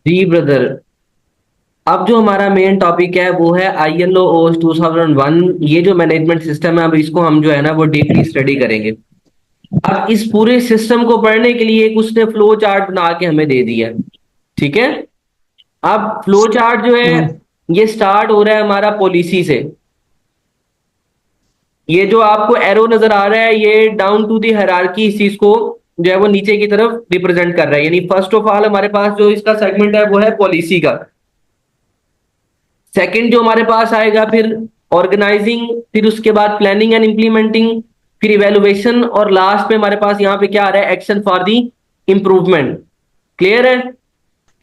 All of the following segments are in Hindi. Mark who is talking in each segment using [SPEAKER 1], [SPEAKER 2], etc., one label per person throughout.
[SPEAKER 1] जी ब्रदर। अब जो हमारा मेन टॉपिक है वो है ILO OS 2001। ये जो मैनेजमेंट सिस्टम है, अब इसको हम जो है ना वो डीपली स्टडी करेंगे। अब इस पूरे सिस्टम को पढ़ने के लिए एक उसने फ्लो चार्ट बना के हमें दे दिया है। ठीक है। अब फ्लो चार्ट जो है
[SPEAKER 2] हम्म।
[SPEAKER 1] ये स्टार्ट हो रहा है हमारा पॉलिसी से। ये जो आपको एरो नजर आ रहा है ये डाउन टू दी हायरार्की इस चीज को जो है वो नीचे की तरफ रिप्रेजेंट कर रहा है। यानी फर्स्ट ऑफ ऑल हमारे पास जो इसका सेगमेंट है वो है पॉलिसी का। सेकंड जो हमारे पास आएगा फिर ऑर्गेनाइजिंग, फिर उसके बाद प्लानिंग एंड इंप्लीमेंटिंग, फिर इवेलुएशन, और लास्ट में हमारे पास यहाँ पे क्या आ रहा है, action for the improvement. Clear है।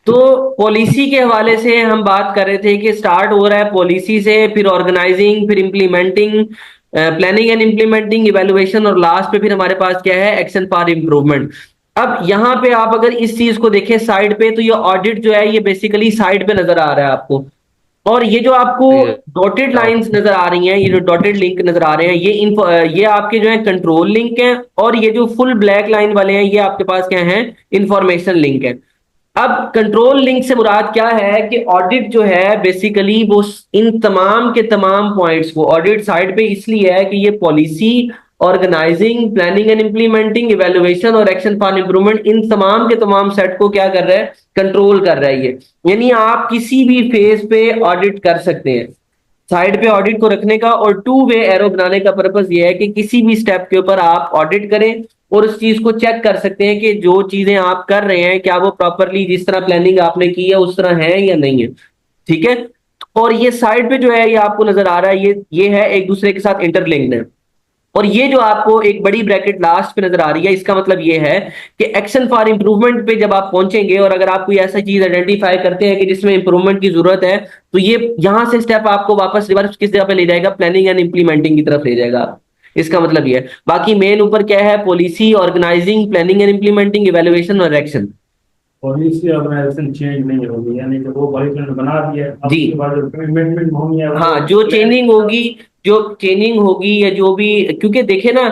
[SPEAKER 1] तो पॉलिसी के हवाले से हम बात कर रहे थे कि स्टार्ट हो रहा है पॉलिसी से, फिर ऑर्गेनाइजिंग, फिर implementing, planning and implementing, evaluation, और लास्ट पे फिर हमारे पास क्या है, एक्शन फॉर इंप्रूवमेंट। अब यहाँ पे आप अगर इस चीज को देखें साइड पे, तो ये ऑडिट जो है ये बेसिकली साइड पे नजर आ रहा है आपको। और ये जो आपको
[SPEAKER 2] ये
[SPEAKER 1] डॉटेड लाइंस नजर आ रही हैं, ये जो डॉटेड लिंक नजर आ रहे हैं, ये आपके जो है कंट्रोल लिंक हैं, और ये जो फुल ब्लैक लाइन वाले हैं ये आपके पास क्या हैं, इंफॉर्मेशन लिंक है। अब कंट्रोल लिंक से मुराद क्या है कि ऑडिट जो है बेसिकली वो इन तमाम के तमाम पॉइंट्स को ऑडिट साइड पे इसलिए है कि ये policy, organising, planning and implementing, evaluation और एक्शन फॉर इंप्रूवमेंट, इन तमाम के तमाम सेट को क्या कर रहा है, कंट्रोल कर रहा है ये। यानी आप किसी भी फेज पे ऑडिट कर सकते हैं। साइड पे ऑडिट को रखने का और टू वे एरो बनाने का पर्पस ये है कि किसी भी स्टेप के ऊपर आप ऑडिट करें और उस चीज को चेक कर सकते हैं कि जो चीजें आप कर रहे हैं क्या वो प्रॉपरली जिस तरह प्लानिंग आपने की है उस तरह है या नहीं है। ठीक है। और ये साइड पे जो है ये आपको नजर आ रहा है, ये है एक दूसरे के साथ इंटरलिंक्ड है। और ये जो आपको एक बड़ी ब्रैकेट लास्ट पे नजर आ रही है, इसका मतलब ये है कि एक्शन फॉर इंप्रूवमेंट पे जब आप पहुंचेंगे और अगर आप कोई ऐसा चीज आइडेंटिफाई करते हैं कि जिसमें इंप्रूवमेंट की जरूरत है, तो ये यहां से स्टेप आपको वापस रिवर्स किस जगह पे ले जाएगा, प्लानिंग एंड इंप्लीमेंटिंग की तरफ ले जाएगा। इसका मतलब ये है। बाकी मेन ऊपर क्या है, policy, organising, planning and implementing, evaluation और एक्शन।
[SPEAKER 2] पॉलिसी ऑर्गेनाइजेशन चेंज नहीं होगी, यानी कि वो पॉलिसी बना दिया है, अब
[SPEAKER 1] जी।
[SPEAKER 2] उसके बाद जो इम्प्लीमेंट होनी है वो
[SPEAKER 1] हाँ, जो
[SPEAKER 2] प्लान।
[SPEAKER 1] चेंजिंग होगी, जो चेंजिंग होगी या जो भी, क्योंकि देखे ना,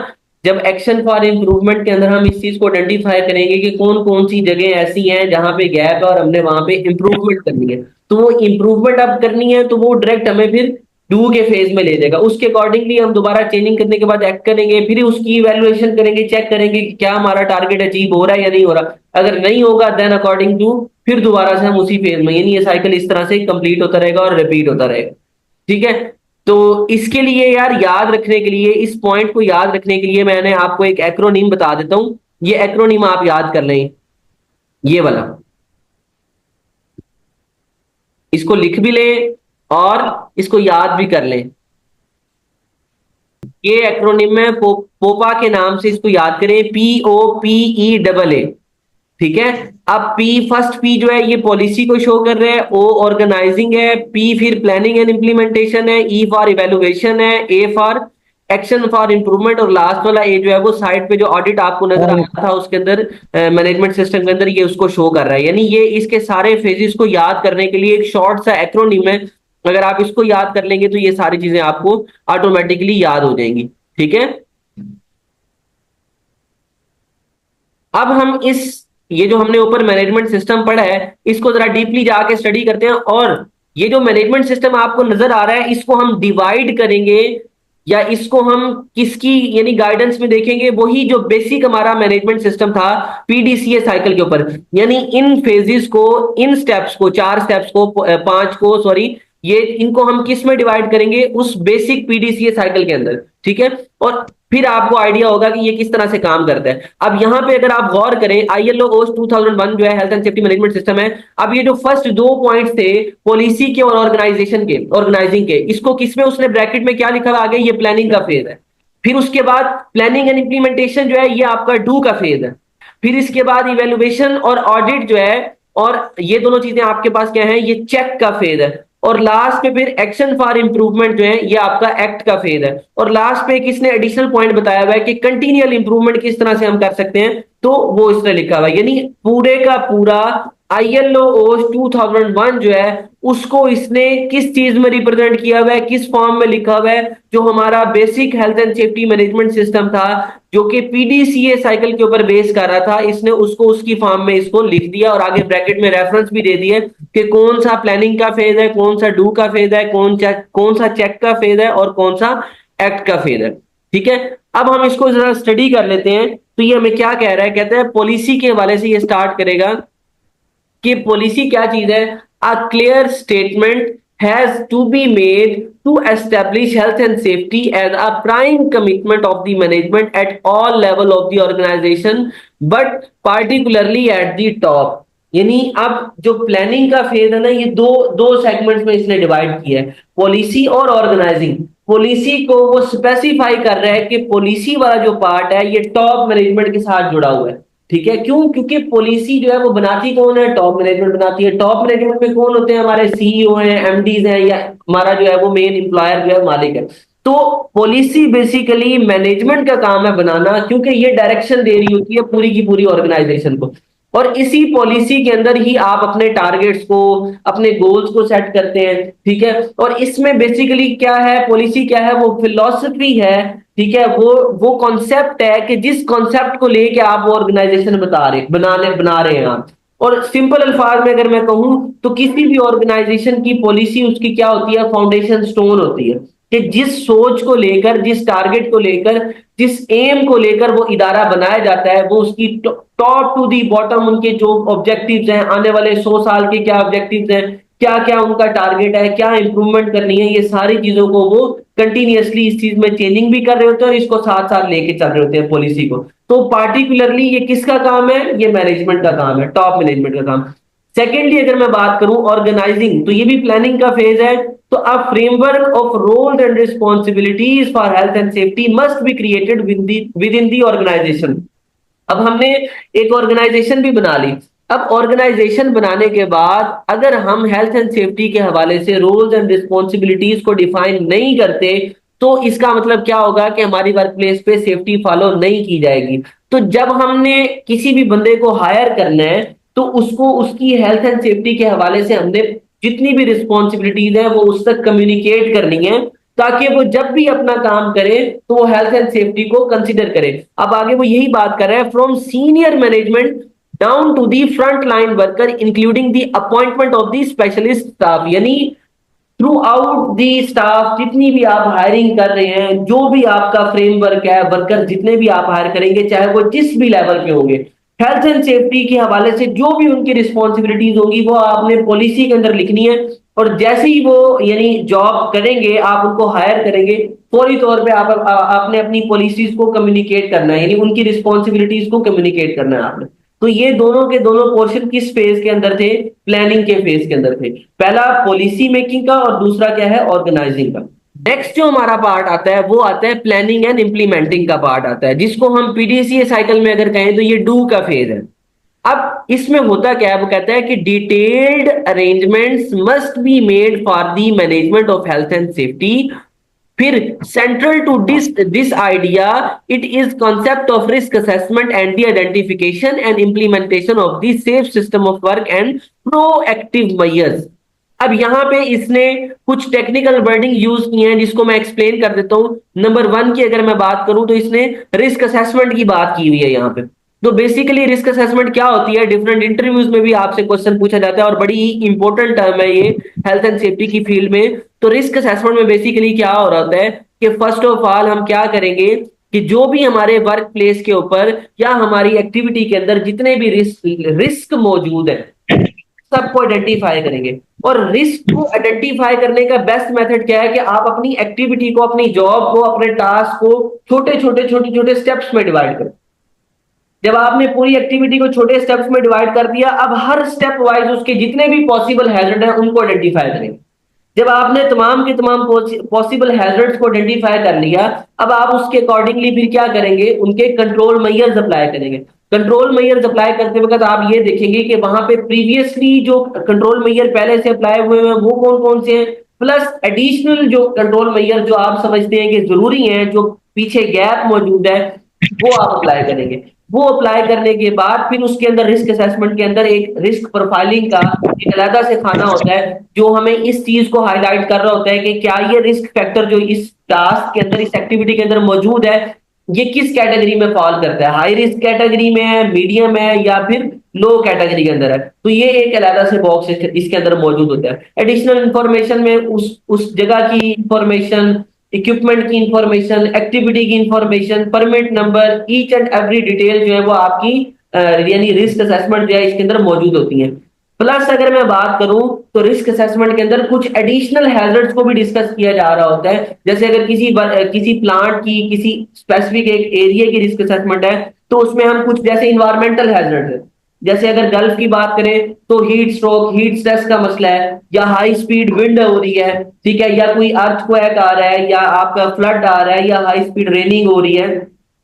[SPEAKER 1] जब एक्शन फॉर इम्प्रूवमेंट के अंदर हम इस चीज को आइडेंटिफाई करेंगे कि कौन कौन सी जगह ऐसी हैं जहां पे गैप है और हमने वहां पे इम्प्रूवमेंट करनी है, तो वो इम्प्रूवमेंट अब करनी है तो वो डायरेक्ट हमें फिर डू के फेज में ले जाएगा। उसके अकॉर्डिंगली हम दोबारा चेंजिंग करने के बाद एक्ट करेंगे, फिर उसकी इवेल्युएशन करेंगे, चेक करेंगे कि क्या हमारा टारगेट अचीव हो रहा है या नहीं हो रहा। अगर नहीं होगा देन अकॉर्डिंग टू फिर दोबारा से हम उसी फेज में, यानी ये साइकिल इस तरह से कंप्लीट होता रहेगा और रिपीट होता रहेगा। ठीक है। तो इसके लिए यार याद रखने के लिए, इस पॉइंट को याद रखने के लिए मैंने आपको एक एक्रोनीम बता देता हूं। ये एक्रोनीम आप याद कर लें, ये वाला, इसको लिख भी लें और इसको याद भी कर लें। ये एक्रोनिम है पोपा के नाम से इसको याद करें, POPE। ठीक है। अब पी, फर्स्ट पी जो है ये पॉलिसी को शो कर रहा है, ओ ऑर्गेनाइजिंग है, पी फिर प्लानिंग एंड इंप्लीमेंटेशन है, ई फॉर इवेलुएशन है, A for action for improvement, और लास्ट वाला ए जो है वो साइड पे जो ऑडिट आपको नजर आ रहा था उसके अंदर, मैनेजमेंट सिस्टम के अंदर, ये उसको शो कर रहा है। यानी ये इसके सारे फेजेस को याद करने के लिए एक शॉर्ट सा एक्रोनिम है। अगर आप इसको याद कर लेंगे तो ये सारी चीजें आपको ऑटोमेटिकली याद हो जाएंगी। ठीक है। अब हम ये जो हमने ऊपर मैनेजमेंट सिस्टम पढ़ा है इसको जरा डीपली जाके स्टडी करते हैं, और ये जो मैनेजमेंट सिस्टम आपको नजर आ रहा है इसको हम डिवाइड करेंगे, या इसको हम किसकी यानी गाइडेंस में देखेंगे, वही जो बेसिक हमारा मैनेजमेंट सिस्टम था PDCA साइकिल के ऊपर। यानी इन फेजेस को, इन स्टेप्स को, चार स्टेप्स को, पांच को, सॉरी, ये इनको हम किस में डिवाइड करेंगे, उस बेसिक PDCA साइकिल के अंदर। ठीक है। और फिर आपको आइडिया होगा कि ये किस तरह से काम करता है। अब यहां पे अगर आप गौर करें, ILO OS 2001 जो है health and safety management system है। अब ये जो फर्स्ट दो पॉइंट्स थे पॉलिसी के और ऑर्गेनाइजेशन के, ऑर्गेनाइजिंग के, इसको किसमें उसने ब्रैकेट में क्या लिखा हुआ आगे, ये प्लानिंग का फेज है। फिर उसके बाद प्लानिंग एंड इंप्लीमेंटेशन जो है ये आपका डू का फेज है। फिर इसके बाद इवेल्युएशन और ऑडिट जो है, और ये दोनों चीजें आपके पास क्या है, ये चेक का फेज है। और लास्ट में फिर एक्शन फॉर इंप्रूवमेंट जो है ये आपका एक्ट का फेज है। और लास्ट पे किसने एडिशनल पॉइंट बताया हुआ है कि कंटिन्यूअल इंप्रूवमेंट किस तरह से हम कर सकते हैं, तो वो इस तरह लिखा हुआ है। यानी पूरे का पूरा ILO ओस 2001 जो है उसको इसने किस चीज में रिप्रेजेंट किया हुआ है, किस फॉर्म में लिखा हुआ है? जो हमारा basic health and safety management system था, जो कि PDCA साइकिल के ऊपर बेस कर रहा था, इसने उसको उसकी फॉर्म में इसको लिख दिया और आगे ब्रैकेट में रेफरेंस भी दे दिए कि कौन सा प्लानिंग का फेज है, कौन सा डू का फेज है, कौन सा चेक का फेज है और कौन सा एक्ट का फेज है। ठीक है, अब हम इसको जरा स्टडी कर लेते हैं। तो ये हमें क्या कह रहा है? कहते हैं पॉलिसी के हवाले से ये स्टार्ट करेगा कि पॉलिसी क्या चीज है। A clear statement has to be made to establish health and safety as a prime commitment of the management at all level of the organisation, but particularly at the top. यानी अब जो प्लानिंग का फेज है ना, ये दो दो सेगमेंट्स में इसने डिवाइड किया है, पॉलिसी और ऑर्गेनाइजिंग। पॉलिसी को वो स्पेसिफाई कर रहा है कि पॉलिसी वाला जो पार्ट है ये टॉप मैनेजमेंट के साथ जुड़ा हुआ है। ठीक है, क्यों? क्योंकि पॉलिसी जो है वो बनाती कौन है? टॉप मैनेजमेंट बनाती है। टॉप मैनेजमेंट में कौन होते हैं? हमारे CEO हैं, MDs हैं, या हमारा जो है वो मेन एम्प्लॉयर जो है मालिक है। तो पॉलिसी बेसिकली मैनेजमेंट का काम है बनाना, क्योंकि ये डायरेक्शन दे रही होती है पूरी की पूरी ऑर्गेनाइजेशन को। और इसी पॉलिसी के अंदर ही आप अपने टारगेट्स को, अपने गोल्स को सेट करते हैं। ठीक है, और इसमें बेसिकली क्या है? पॉलिसी क्या है? वो फिलॉसफी है। ठीक है, वो कॉन्सेप्ट है कि जिस कॉन्सेप्ट को लेके आप वो ऑर्गेनाइजेशन बना रहे हैं आप। और सिंपल अल्फाज में अगर मैं कहूं तो किसी भी ऑर्गेनाइजेशन की पॉलिसी उसकी क्या होती है? फाउंडेशन स्टोन होती है कि जिस सोच को लेकर, जिस टारगेट को लेकर, जिस एम को लेकर वो इदारा बनाया जाता है, वो उसकी टॉप टू दी बॉटम उनके जो ऑब्जेक्टिव्स हैं, आने वाले 100 साल के क्या ऑब्जेक्टिव्स हैं, क्या क्या उनका टारगेट है, क्या इंप्रूवमेंट करनी है, ये सारी चीजों को वो कंटिन्यूअसली इस चीज में चेंजिंग भी कर रहे होते हैं और इसको साथ साथ लेके चल रहे होते हैं पॉलिसी को। तो पार्टिकुलरली ये किसका काम है? ये मैनेजमेंट का काम है, टॉप मैनेजमेंट का काम। सेकेंडली अगर मैं बात करूं ऑर्गेनाइजिंग, तो ये भी प्लानिंग का फेज है। तो a framework of roles and responsibilities for health and safety must be created within the organisation. अब हमने एक ऑर्गेनाइजेशन भी बना ली। अब ऑर्गेनाइजेशन बनाने के बाद अगर हम हेल्थ एंड सेफ्टी के हवाले से रूल्स एंड रिस्पॉन्सिबिलिटीज को डिफाइन नहीं करते, तो इसका मतलब क्या होगा कि हमारी वर्क प्लेस पे सेफ्टी फॉलो नहीं की जाएगी। तो जब हमने किसी भी बंदे को हायर करना है, तो उसको उसकी हेल्थ एंड सेफ्टी के हवाले से हमने जितनी भी रिस्पॉन्सिबिलिटीज है वो उस तक कम्युनिकेट करनी है, ताकि वो जब भी अपना काम करे तो वो हेल्थ एंड सेफ्टी को कंसीडर करे। अब आगे वो यही बात कर रहे हैं, from senior management down to the front line worker including the appointment of the specialist staff. यानी थ्रू आउट दी स्टाफ, जितनी भी आप हायरिंग कर रहे हैं, जो भी आपका फ्रेमवर्क है, वर्कर जितने भी आप हायर करेंगे, चाहे वो जिस भी लेवल पे होंगे, हेल्थ एंड सेफ्टी के हवाले से जो भी उनकी रिस्पॉन्सिबिलिटीज होगी वो आपने पॉलिसी के अंदर लिखनी है। और जैसे ही वो यानी जॉब करेंगे, आप उनको हायर करेंगे, फौरी तौर पे आपने अपनी पॉलिसीज को कम्युनिकेट करना है, यानी उनकी रिस्पॉन्सिबिलिटीज को कम्युनिकेट करना है आपने। तो ये दोनों के दोनों पोर्शन किस फेज के अंदर थे? प्लानिंग के फेज के अंदर थे। पहला पॉलिसी मेकिंग का और दूसरा क्या है? ऑर्गेनाइजिंग का। नेक्स्ट जो हमारा पार्ट आता है वो आता है प्लानिंग एंड इंप्लीमेंटिंग का पार्ट आता है, जिसको हम PDCA साइकिल में अगर कहें तो ये डू का फेज है। अब इसमें होता क्या है? वो कहता है कि detailed arrangements must be made for the management of health and safety. फिर central to this idea it is concept of risk assessment and the identification and implementation of the safe system of work and proactive measures. अब यहां पे इसने कुछ टेक्निकल वर्डिंग यूज किए हैं जिसको मैं एक्सप्लेन कर देता हूं। नंबर 1 की अगर मैं बात करूं तो इसने रिस्क असेसमेंट की बात की हुई है यहां पे। तो बेसिकली रिस्क असेसमेंट क्या होती है? डिफरेंट इंटरव्यूज में भी आपसे क्वेश्चन पूछा जाता है और बड़ी ही इंपॉर्टेंट टर्म है ये हेल्थ एंड सेफ्टी की फील्ड में। तो रिस्क असेसमेंट में बेसिकली क्या हो रहा होता है कि फर्स्ट ऑफ ऑल हम क्या करेंगे कि जो भी हमारे वर्क प्लेस के ऊपर या हमारी एक्टिविटी के अंदर जितने भी रिस्क मौजूद है, सबको आइडेंटिफाई करेंगे। और रिस्क को आइडेंटिफाई करने का बेस्ट मेथड क्या है कि आप अपनी एक्टिविटी को, अपनी जॉब को, अपने टास्क को छोटे छोटे स्टेप्स में डिवाइड करें। जब आपने पूरी एक्टिविटी को छोटे स्टेप्स में डिवाइड कर दिया, अब हर स्टेप वाइज उसके जितने भी पॉसिबल हैजर्ड हैं उनको आइडेंटिफाई करेंगे। जब आपने तमाम के तमाम पॉसिबल हैजर्ड्स को आइडेंटिफाई कर लिया, अब आप उसके अकॉर्डिंगली फिर क्या करेंगे? उनके कंट्रोल मेजर्स अप्लाई करेंगे। कंट्रोल मेजर्स अप्लाई करते वक्त आप ये देखेंगे कि वहां पे प्रीवियसली जो कंट्रोल मेजर पहले से अप्लाई हुए हैं वो कौन कौन से हैं, प्लस एडिशनल जो कंट्रोल मेजर जो आप समझते हैं कि जरूरी हैं, जो पीछे गैप मौजूद है, वो आप अप्लाई करेंगे। वो अप्लाई करने के बाद फिर उसके अंदर रिस्क असेसमेंट के अंदर एक रिस्क प्रोफाइलिंग का एक अलग से खाना होता है, जो हमें इस चीज को हाईलाइट कर रहा होता है कि क्या ये रिस्क फैक्टर जो इस टास्क के अंदर, इस एक्टिविटी के अंदर मौजूद है, ये किस कैटेगरी में फॉल करता है, हाई रिस्क कैटेगरी में है, मीडियम है, या फिर लो कैटेगरी के अंदर है। तो ये एक अलग से बॉक्स इसके अंदर मौजूद होता है। एडिशनल इंफॉर्मेशन में उस जगह की इंफॉर्मेशन, इक्विपमेंट की इंफॉर्मेशन, एक्टिविटी की information, permit number, each and every detail जो है वो आपकी यानी रिस्क असेसमेंट जो है इसके अंदर मौजूद होती है। प्लस अगर मैं बात करूं तो रिस्क असेसमेंट के अंदर कुछ एडिशनल हैजर्ड्स को भी डिस्कस किया जा रहा होता है। जैसे अगर किसी प्लांट की किसी स्पेसिफिक एक एरिया की रिस्क असेसमेंट है, तो उसमें हम कुछ जैसे इन्वायरमेंटल हैजर्ड है, जैसे अगर गल्फ की बात करें तो हीट स्ट्रोक, हीट स्ट्रेस का मसला है, या हाई स्पीड विंड हो रही है, ठीक है, या कोई अर्थक्वेक आ रहा है, या आपका फ्लड आ रहा है, या हाई स्पीड रेनिंग हो रही है,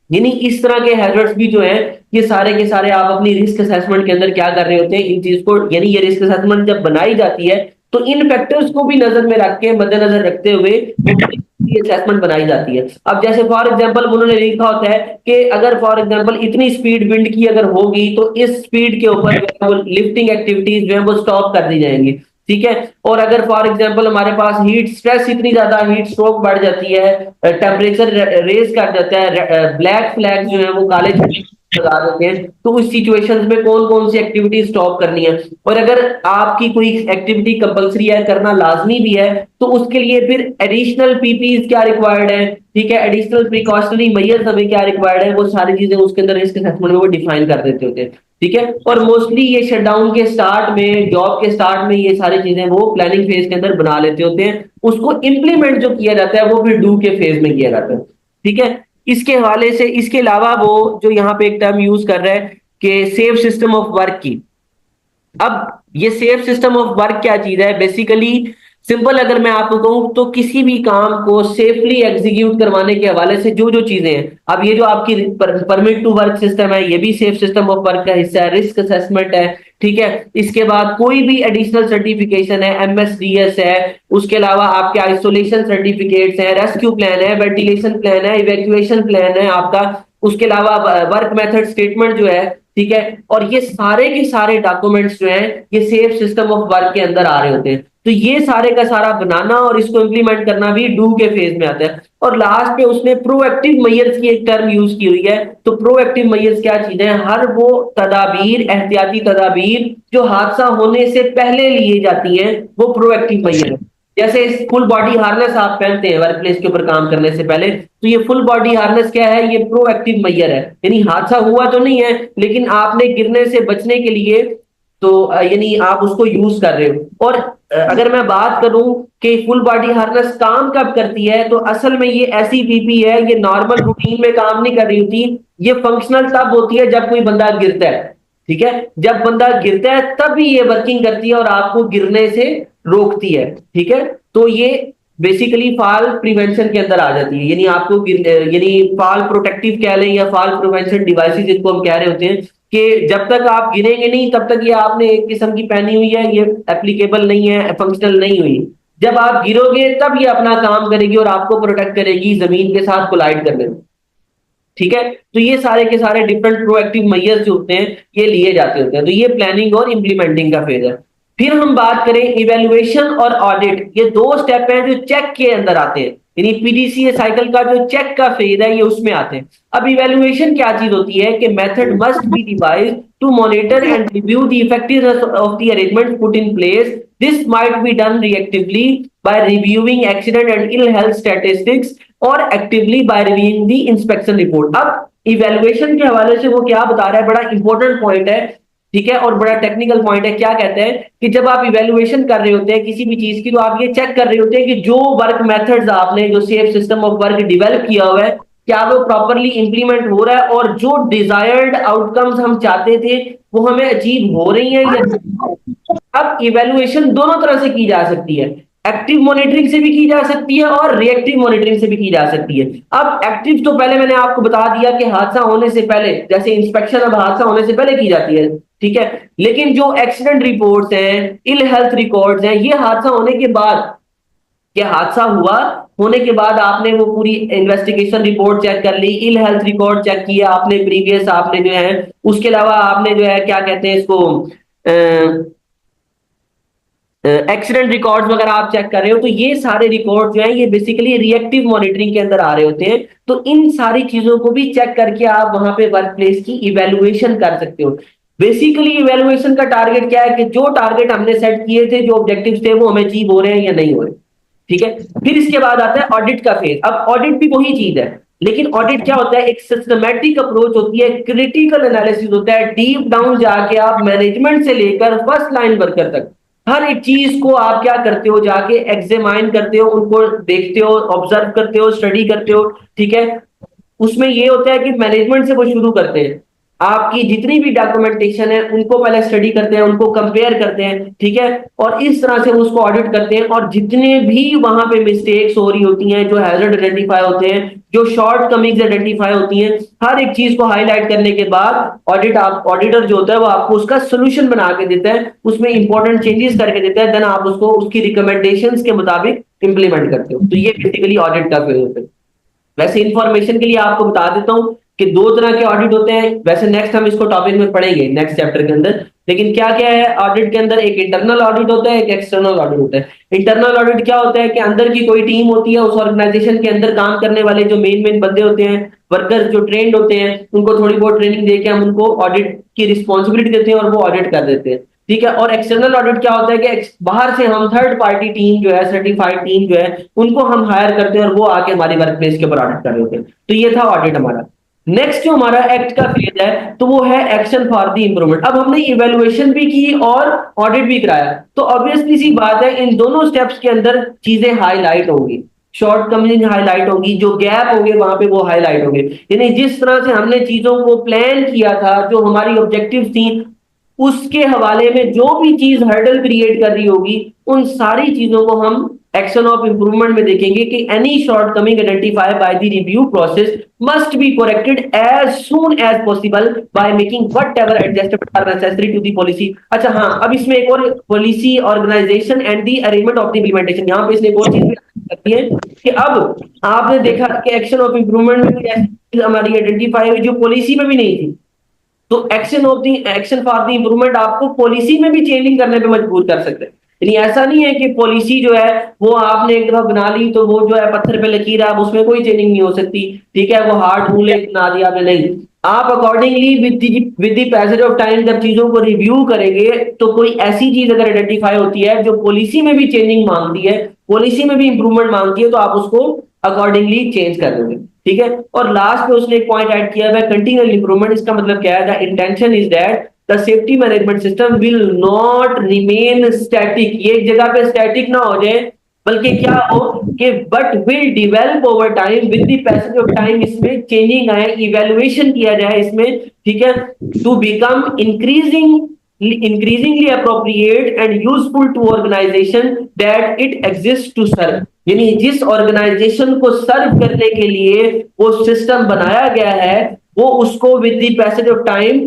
[SPEAKER 1] यानी इस तरह के हैजर्ड्स भी जो है ये सारे के सारे आप अपनी रिस्क असेसमेंट के अंदर क्या कर रहे होते हैं, इन चीज को, यानी ये रिस्क असेसमेंट जब बनाई जाती है तो इन फैक्टर्स को भी नजर में रख के, मद्देनजर रखते हुए असेसमेंट बनाई जाती है। अब जैसे फॉर एग्जांपल उन्होंने लिखा होता है कि अगर फॉर एग्जांपल इतनी स्पीड विंड की अगर होगी तो इस स्पीड के ऊपर जो है वो लिफ्टिंग एक्टिविटीज जो है वो स्टॉप कर दी जाएंगी, ठीक है। और अगर फॉर एग्जांपल हमारे पास हीट स्ट्रेस इतनी ज्यादा, हीट स्ट्रोक बढ़ जाती है, टेम्परेचर रेज कर जाता है, ब्लैक फ्लैग जो है वो काले झंडे लगा देते हैं, तो उस सिचुएशंस में कौन कौन सी एक्टिविटी स्टॉप करनी है। और अगर आपकी कोई एक्टिविटी कंपलसरी है, करना लाजमी भी है, तो उसके लिए फिर एडिशनल पीपीज क्या रिक्वायर्ड है, ठीक है, एडिशनल प्रिकॉशनरी मेजर्स हमें क्या रिक्वायर्ड है, वो सारी चीजें उसके अंदर रिस्क असेसमेंट में वो डिफाइन कर देते होते हैं, ठीक है। और मोस्टली ये शटडाउन के स्टार्ट में, जॉब के स्टार्ट में ये सारी चीजें वो प्लानिंग फेज के अंदर बना लेते होते हैं। उसको इंप्लीमेंट जो किया जाता है वो फिर डू के फेज में किया जाता है, ठीक है। इसके हवाले से, इसके अलावा वो जो यहाँ पे एक टर्म यूज कर रहा है कि सेफ सिस्टम ऑफ वर्क की। अब ये सेफ सिस्टम ऑफ वर्क क्या चीज है, बेसिकली सिंपल अगर मैं आपको कहूं तो किसी भी काम को सेफली एग्जीक्यूट करवाने के हवाले से जो जो चीजें हैं, अब ये जो आपकी परमिट टू वर्क सिस्टम है, ये भी सेफ सिस्टम ऑफ वर्क का हिस्सा है, रिस्क असेसमेंट है, ठीक है। इसके बाद कोई भी एडिशनल सर्टिफिकेशन है, एमएसडीएस है, उसके अलावा आपके आइसोलेशन सर्टिफिकेट्स है, रेस्क्यू प्लान है, वेंटिलेशन प्लान है, इवैक्यूएशन प्लान है आपका, उसके अलावा वर्क मेथड स्टेटमेंट जो है, ठीक है। और ये सारे के सारे डॉक्यूमेंट्स जो हैं ये सेफ सिस्टम ऑफ वर्क के अंदर आ रहे होते हैं। तो ये सारे का सारा बनाना और इसको इंप्लीमेंट करना भी डू के फेज में आता है। और लास्ट में उसने प्रोएक्टिव मेजर्स की एक टर्म यूज की हुई है। तो प्रोएक्टिव मेजर्स क्या चीज है, हर वो तदाबीर, एहतियाती तदाबीर जो हादसा होने से पहले लिए जाती हैं, वो प्रोएक्टिव मेजर है। जैसे फुल बॉडी हार्नेस आप पहनते हैं वर्क प्लेस के ऊपर काम करने से पहले, तो ये फुल बॉडी हार्नेस क्या है, ये प्रोएक्टिव मेजर है, यानी हादसा हुआ तो नहीं है लेकिन आपने गिरने से बचने के लिए तो यानी आप उसको यूज कर रहे हो। और अगर मैं बात करूं कि फुल बॉडी हार्नेस काम कब करती है, तो असल में ये ऐसी पीपी है, ये नॉर्मल रूटीन में काम नहीं कर रही होती, ये फंक्शनल तब होती है जब कोई बंदा गिरता है, ठीक है। जब बंदा गिरता है तभी ये वर्किंग करती है और आपको गिरने से रोकती है, ठीक है। तो ये बेसिकली फॉल प्रिवेंशन के अंदर आ जाती है, यानी आपको यानी फॉल प्रोटेक्टिव कह लें या फॉल प्रिवेंशन डिवाइसेस जिनको हम कह रहे होते हैं, कि जब तक आप गिरेंगे नहीं तब तक ये आपने एक किस्म की पहनी हुई है, ये एप्लीकेबल नहीं है, फंक्शनल नहीं हुई। जब आप गिरोगे तब ये अपना काम करेगी और आपको प्रोटेक्ट करेगी जमीन के साथ कोलाइड करने में, ठीक है। तो ये सारे के सारे डिफरेंट प्रोएक्टिव मेजर्स जो होते हैं ये लिए जाते होते हैं। तो ये प्लानिंग और इंप्लीमेंटिंग का फेज है। फिर हम बात करें इवेल्युएशन और ऑडिट, ये दो स्टेप हैं जो चेक के अंदर आते हैं, यानी पीडीसीए साइकिल का जो चेक का फेज है ये उसमें आते हैं। अब इवेल्युएशन क्या चीज होती है कि method must be devised to monitor and review the effectiveness of the arrangement put in place. This might be done reactively by reviewing accident and ill health statistics और actively by reviewing the inspection report. अब इवेल्युएशन के हवाले से वो क्या बता रहा है, बड़ा इंपॉर्टेंट पॉइंट है, ठीक है, और बड़ा टेक्निकल पॉइंट है। क्या कहते हैं कि जब आप इवेल्युएशन कर रहे होते हैं किसी भी चीज की, तो आप ये चेक कर रहे होते हैं कि जो वर्क मेथड्स आपने, जो safe system of work develop किया हुआ है, क्या वो प्रॉपरली इंप्लीमेंट हो रहा है, और जो डिजायर्ड आउटकम्स हम चाहते थे वो हमें अचीव हो रही है या नहीं। अब इवेल्युएशन दोनों तरह से की जा सकती है, एक्टिव मॉनिटरिंग से भी की जा सकती है और रिएक्टिव मॉनिटरिंग से भी की जा सकती है। अब एक्टिव तो पहले मैंने आपको बता दिया कि हादसा होने से पहले, जैसे इंस्पेक्शन अब हादसा होने से पहले की जाती है, ठीक है। लेकिन जो एक्सीडेंट रिपोर्ट्स हैं, इल हेल्थ रिकॉर्ड्स हैं, ये हादसा होने के बाद कि हादसा हुआ, होने के बाद आपने वो पूरी इन्वेस्टिगेशन रिपोर्ट चेक कर ली, इल हेल्थ रिकॉर्ड चेक किया आपने, प्रीवियस आपने जो है, उसके अलावा आपने जो है क्या कहते हैं इसको, एक्सीडेंट रिकॉर्ड्स वगैरह आप चेक कर रहे हो, तो ये सारे रिकॉर्ड जो है ये बेसिकली रिएक्टिव मॉनिटरिंग के अंदर आ रहे होते हैं। तो इन सारी चीजों को भी चेक करके आप वहां पे वर्क प्लेस की इवेल्युएशन कर सकते हो। बेसिकली इवेल्युएशन का टारगेट क्या है कि जो टारगेट हमने सेट किए थे, जो ऑब्जेक्टिव्स थे, वो हमें अचीव हो रहे हैं या नहीं हो रहे। ठीक है, फिर इसके बाद आता है ऑडिट का फेज। अब ऑडिट भी वही चीज है, लेकिन ऑडिट क्या होता है, एक सिस्टमैटिक अप्रोच होती है, क्रिटिकल एनालिसिस होता है, डीप डाउन जाके आप मैनेजमेंट से लेकर फर्स्ट लाइन वर्कर तक हर एक चीज को आप क्या करते हो, जाके एग्जामाइन करते हो, उनको देखते हो, ऑब्जर्व करते हो, स्टडी करते हो। ठीक है, उसमें ये होता है कि मैनेजमेंट से वो शुरू करते हैं, आपकी जितनी भी डॉक्यूमेंटेशन है उनको पहले स्टडी करते हैं, उनको कंपेयर करते हैं। ठीक है, और इस तरह से उसको ऑडिट करते हैं, और जितने भी वहां पे मिस्टेक्स हो रही होती हैं, जो हैजर्ड आइडेंटिफाई होते हैं, जो शॉर्ट कमिंग्स आइडेंटिफाई होती हैं, हर एक चीज को हाईलाइट करने के बाद ऑडिटर जो होता है वो आपको उसका सोल्यूशन बना के देता है, उसमें इंपॉर्टेंट चेंजेस करके देता है, देन आप उसको उसकी रिकमेंडेशंस के मुताबिक इंप्लीमेंट करते हो। तो ये बेसिकली ऑडिट का फेज होता है। वैसे इंफॉर्मेशन के लिए आपको बता देता हूं कि दो तरह के ऑडिट होते हैं, वैसे नेक्स्ट हम इसको टॉपिक में पढ़ेंगे नेक्स्ट चैप्टर के अंदर। लेकिन क्या क्या है ऑडिट के अंदर, एक इंटरनल ऑडिट होता है, एक एक्सटर्नल ऑडिट होता है। इंटरनल ऑडिट क्या होता है कि अंदर की कोई टीम होती है, उस ऑर्गेनाइजेशन के अंदर काम करने वाले जो मेन मेन बंदे होते हैं, वर्कर्स जो ट्रेंड होते हैं, उनको थोड़ी बहुत ट्रेनिंग देके हम उनको ऑडिट की रिस्पॉन्सिबिलिटी देते हैं और वो ऑडिट कर देते हैं। ठीक है, और एक्सटर्नल ऑडिट क्या होता है कि बाहर से हम थर्ड पार्टी टीम जो है, सर्टिफाइड टीम जो है, उनको हम हायर करते हैं और वो आके हमारी वर्क प्लेस के ऊपर ऑडिट कर रहे होते हैं। तो ये था ऑडिट हमारा। नेक्स्ट जो हमारा एक्ट का फेज है, तो वो है एक्शन फॉर द इंप्रूवमेंट। अब हमने इवेल्युएशन भी की और ऑडिट भी कराया, तो ऑब्वियसली सी बात है इन दोनों स्टेप्स के अंदर चीजें हाईलाइट होंगी, शॉर्ट कमिंग हाईलाइट होगी, जो गैप होंगे वहां पे वो हाईलाइट होंगे। यानी जिस तरह से हमने चीजों को प्लान किया था, जो हमारी ऑब्जेक्टिव थी, उसके हवाले में जो भी चीज हर्डल क्रिएट कर रही होगी, उन सारी चीजों को हम एक्शन ऑफ इंप्रूवमेंट में देखेंगे कि any shortcoming identified by the review process must be corrected as soon as possible by making whatever adjustment are necessary to the policy. अच्छा हाँ, अब इसमें एक और policy organisation and the arrangement of the implementation, यहाँ पे इसने एक और चीज भी करती है कि अब आपने देखा कि एक्शन ऑफ इंप्रूवमेंट में कोई ऐसी चीज हमारी आइडेंटिफाई हुई जो पॉलिसी में भी नहीं थी, तो एक्शन फॉर द इंप्रूवमेंट आपको पॉलिसी में भी चेंजिंग करने पे मजबूर कर सकते हैं। यानी ऐसा नहीं है कि पॉलिसी जो है वो आपने एक दफा बना ली तो वो जो है पत्थर पे लकीर है, अब उसमें कोई चेंजिंग नहीं हो सकती। ठीक है, वो हार्ड रूल है बना दिया आपने, नहीं। आप accordingly with the passage of time जब चीजों को रिव्यू करेंगे, तो कोई ऐसी चीज अगर आइडेंटिफाई होती है जो पॉलिसी में भी चेंजिंग मांगती है, पॉलिसी में भी इंप्रूवमेंट मांगती है, तो आप उसको अकॉर्डिंगली चेंज कर दोगे। ठीक है, और लास्ट में उसने एक पॉइंट ऐड किया है कंटिन्यूअल इंप्रूवमेंट। इसका मतलब क्या है, the intention is that the safety management system will not remain static, ये एक जगह पे स्टैटिक ना हो जाए, बल्कि क्या हो कि but will develop over time, with the passage of time इसमें चेंजिंग आए, इवेल्युएशन किया जाए इसमें। ठीक है, to become increasingly appropriate and useful to organization that it exists to serve। यानी जिस ऑर्गेनाइजेशन को सर्व करने के लिए वो सिस्टम बनाया गया है, वो उसको with the passage of time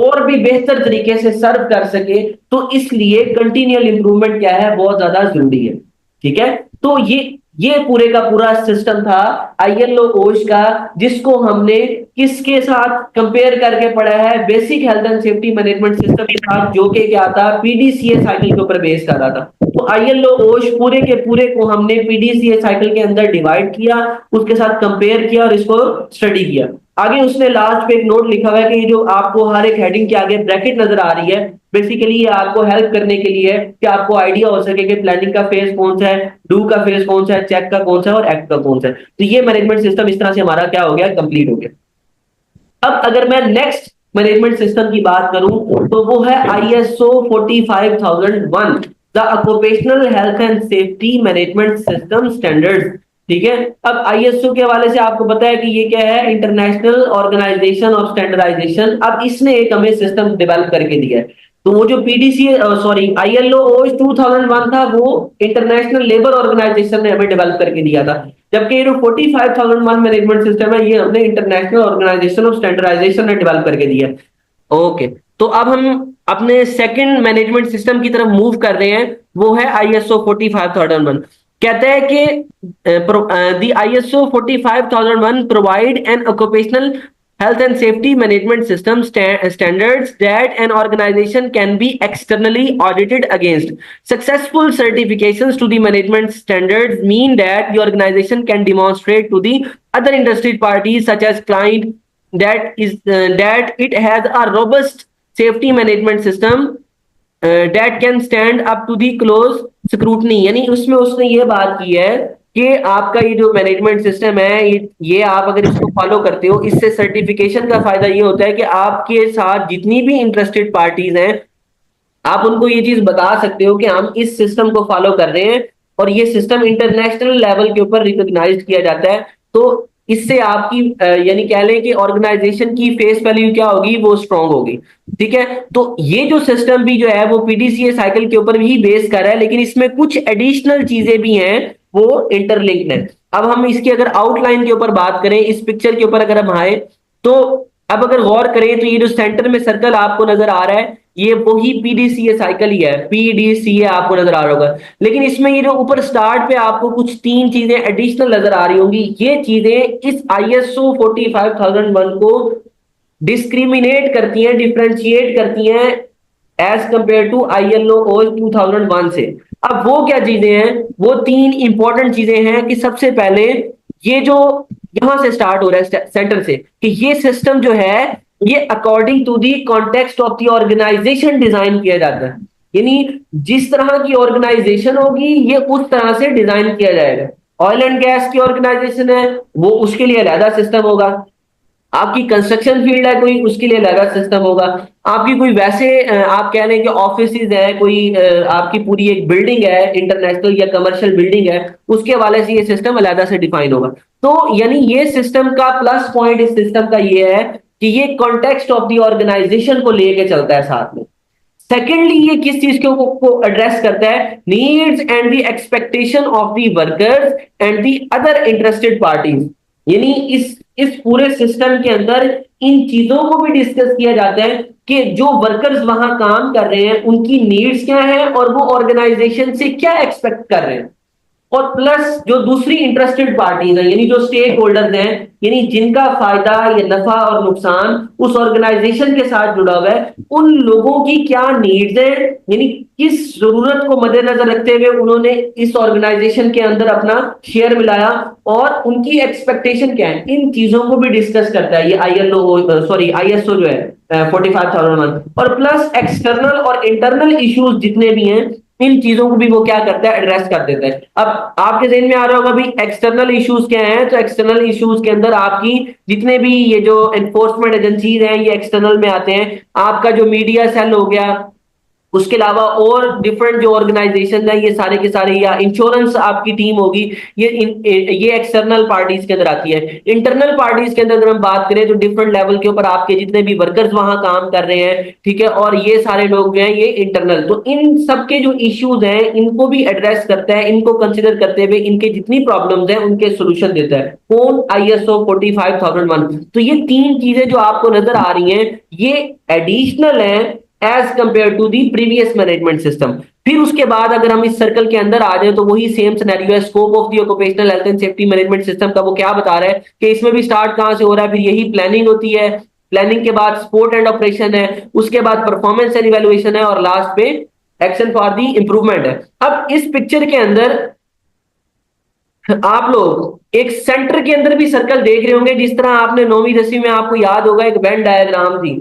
[SPEAKER 1] और भी बेहतर तरीके से सर्व कर सके, तो इसलिए कंटिन्यूअल इंप्रूवमेंट क्या है, बहुत ज्यादा जरूरी है। ठीक है, तो ये पूरे का पूरा सिस्टम था आईएलओ ओश का, जिसको हमने किसके साथ कंपेयर करके पढ़ा है, basic health and safety management system के साथ, जो कि क्या था, पीडीसीए साइकिल के ऊपर बेस कर रहा था। तो आईएलओ ओश पूरे के पूरे को हमने पीडीसीए साइकिल के अंदर डिवाइड किया, उसके साथ कंपेयर किया और इसको स्टडी किया। आगे उसने लास्ट पे एक नोट लिखा हुआ है कि जो आपको हर एक हेडिंग के आगे ब्रैकेट नजर आ रही है, बेसिकली ये आपको हेल्प करने के लिए है कि आपको आइडिया हो सके कि प्लानिंग का फेज कौन सा है, डू का फेज कौन सा है, चेक का कौन सा है और एक्ट का कौन सा है। तो ये मैनेजमेंट सिस्टम इस तरह से हमारा क्या हो गया, कंप्लीट हो गया। अब अगर मैं नेक्स्ट मैनेजमेंट सिस्टम की बात करूं, तो वो है ISO 45001, the occupational health and safety management system standards. ठीक है, अब आईएसओ के हवाले से आपको पता है कि ये क्या है, इंटरनेशनल ऑर्गेनाइजेशन ऑफ स्टैंडर्डाइजेशन। अब इसने एक हमें सिस्टम डेवलप करके दिया है। तो वो जो पीडीसीए सॉरी आईएलओ 2001 था, वो इंटरनेशनल लेबर ऑर्गेनाइजेशन ने हमें डेवलप करके दिया था, जबकि ये जो 45001 मैनेजमेंट सिस्टम है, ये हमने इंटरनेशनल ऑर्गेनाइजेशन ऑफ स्टैंडर्डाइजेशन ने डेवलप करके दिया है। ओके, तो अब हम अपने सेकंड मैनेजमेंट सिस्टम की तरफ मूव कर रहे हैं, वो है आईएसओ 45001। कहता है कि the ISO 45001 provide an occupational health and safety management system standards that an organization can be externally audited against. Successful certifications to the management standards mean that the organization can demonstrate to the other interested parties such as client that it has a robust safety management system that can stand up to the close scrutiny. यानी उसमें उसने ये बात की है कि आपका ये जो मैनेजमेंट सिस्टम है ये आप अगर इसको फॉलो करते हो, इससे सर्टिफिकेशन का फायदा ये होता है कि आपके साथ जितनी भी इंटरेस्टेड पार्टीज हैं आप उनको ये चीज बता सकते हो कि हम इस सिस्टम को फॉलो कर रहे हैं और ये सिस्टम इंटरनेशनल लेवल के ऊपर रिकॉग्नाइज किया जाता है। तो इससे आपकी यानी कह लें कि ऑर्गेनाइजेशन की फेस वैल्यू क्या होगी, वो स्ट्रांग होगी। ठीक है, तो ये जो सिस्टम भी जो है वो PDCA साइकिल के ऊपर भी बेस कर रहा है, लेकिन इसमें कुछ एडिशनल चीजें भी हैं वो इंटरलिंक्ड है। अब हम इसकी अगर आउटलाइन के ऊपर बात करें, इस पिक्चर के ऊपर अगर हम आए तो अब अगर गौर करें तो ये जो सेंटर में सर्कल आपको नजर आ रहा है ये वही PDCA साइकिल ही है, PDCA आपको नजर आ रहा होगा। लेकिन इसमें ये जो ऊपर स्टार्ट पे आपको कुछ 3 चीजें एडिशनल नजर आ रही होंगी, ये चीजें इस ISO 45001 को डिस्क्रिमिनेट करती हैं, डिफ्रेंशिएट करती हैं एज कंपेयर टू ILO 2001 से। अब वो क्या चीजें हैं, वो 3 इंपॉर्टेंट चीजें हैं कि सबसे पहले ये जो यहां से स्टार्ट हो रहा है सेंटर से कि ये सिस्टम जो है ये according to the context of the organisation design किया जाता है। यानी जिस तरह की ऑर्गेनाइजेशन होगी ये उस तरह से डिजाइन किया जाएगा। ऑयल एंड गैस की ऑर्गेनाइजेशन है वो उसके लिए अलग सिस्टम होगा, आपकी कंस्ट्रक्शन फील्ड है कोई उसके लिए अलग सिस्टम होगा, आपकी कोई वैसे आप कह लें कि ऑफिस है कोई आपकी पूरी एक बिल्डिंग है इंटरनेशनल या कमर्शियल बिल्डिंग है उसके हवाले से ये सिस्टम अलग से डिफाइन होगा। तो यानी ये सिस्टम का प्लस पॉइंट इस सिस्टम का ये है कि ये कॉन्टेक्स्ट ऑफ द ऑर्गेनाइजेशन को लेके चलता है साथ में। सेकेंडली ये किस चीज को एड्रेस करता है, needs and the expectation of the workers and the other interested parties. यानी इस पूरे सिस्टम के अंदर इन चीजों को भी डिस्कस किया जाता है कि जो वर्कर्स वहां काम कर रहे हैं उनकी नीड्स क्या है और वो ऑर्गेनाइजेशन से क्या एक्सपेक्ट कर रहे हैं। और प्लस जो दूसरी इंटरेस्टेड पार्टीज हैं यानी जो स्टेक होल्डर्स हैं यानी जिनका फायदा या नफा और नुकसान उस ऑर्गेनाइजेशन के साथ जुड़ा हुआ है, उन लोगों की क्या नीड्स हैं, यानी किस जरूरत को मद्देनजर रखते हुए उन्होंने इस ऑर्गेनाइजेशन के अंदर अपना शेयर मिलाया और उनकी एक्सपेक्टेशन क्या है, इन चीजों को भी डिस्कस करता है ये ISO जो है 45001। और प्लस एक्सटर्नल और इंटरनल इश्यूज जितने भी हैं इन चीजों को भी वो क्या करता है, एड्रेस कर देता है। अब आपके ज़हन में आ रहा होगा भाई एक्सटर्नल इश्यूज क्या हैं, तो एक्सटर्नल इश्यूज के अंदर आपकी जितने भी ये जो एनफोर्समेंट एजेंसीज हैं ये एक्सटर्नल में आते हैं। आपका जो मीडिया सेल हो गया, उसके अलावा और डिफरेंट जो ऑर्गेनाइजेशन है ये सारे के सारे, या इंश्योरेंस आपकी टीम होगी, ये एक्सटर्नल पार्टीज के अंदर आती है। इंटरनल पार्टीज के अंदर अगर हम बात करें तो डिफरेंट लेवल के ऊपर आपके जितने भी वर्कर्स वहां काम कर रहे हैं, ठीक है, और ये सारे लोग जो हैं ये इंटरनल। तो इन सबके जो इश्यूज हैं इनको भी एड्रेस करता है, इनको कंसिडर करते हुए इनके जितनी प्रॉब्लम्स हैं उनके सोल्यूशन देता है कौन, ISO 45001। तो ये 3 चीजें जो आपको नजर आ रही हैं ये एडिशनल है as compare to the previous management system. फिर उसके बाद अगर हम इस सर्कल के अंदर आ जाए तो वही सेम सिनेरियो है, scope of the occupational health and safety management system का वो क्या बता रहा है कि इसमें भी स्टार्ट कहां से हो रहा है, फिर यही प्लानिंग होती है, प्लानिंग के बाद सपोर्ट एंड ऑपरेशन है, उसके बाद परफॉर्मेंस एंड इवैल्यूएशन है और लास्ट पे एक्शन फॉर दी इंप्रूवमेंट है। अब इस पिक्चर के अंदर आप लोग एक सेंटर के अंदर भी सर्कल देख रहे होंगे, जिस तरह आपने 9वीं 10वीं में आपको याद होगा एक वेन डायग्राम थी।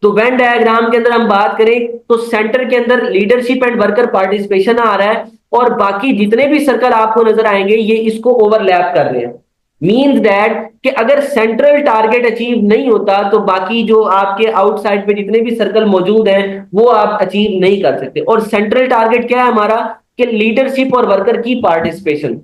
[SPEAKER 1] तो वेन डायग्राम के अंदर हम बात करें तो सेंटर के अंदर लीडरशिप एंड वर्कर पार्टिसिपेशन आ रहा है और बाकी जितने भी सर्कल आपको नजर आएंगे ये इसको ओवरलैप कर रहे हैं। मीन्स दैट कि अगर सेंट्रल टारगेट अचीव नहीं होता तो बाकी जो आपके आउटसाइड पे जितने भी सर्कल मौजूद हैं वो आप अचीव नहीं कर सकते। और सेंट्रल टारगेट क्या है हमारा कि लीडरशिप और वर्कर की पार्टिसिपेशन।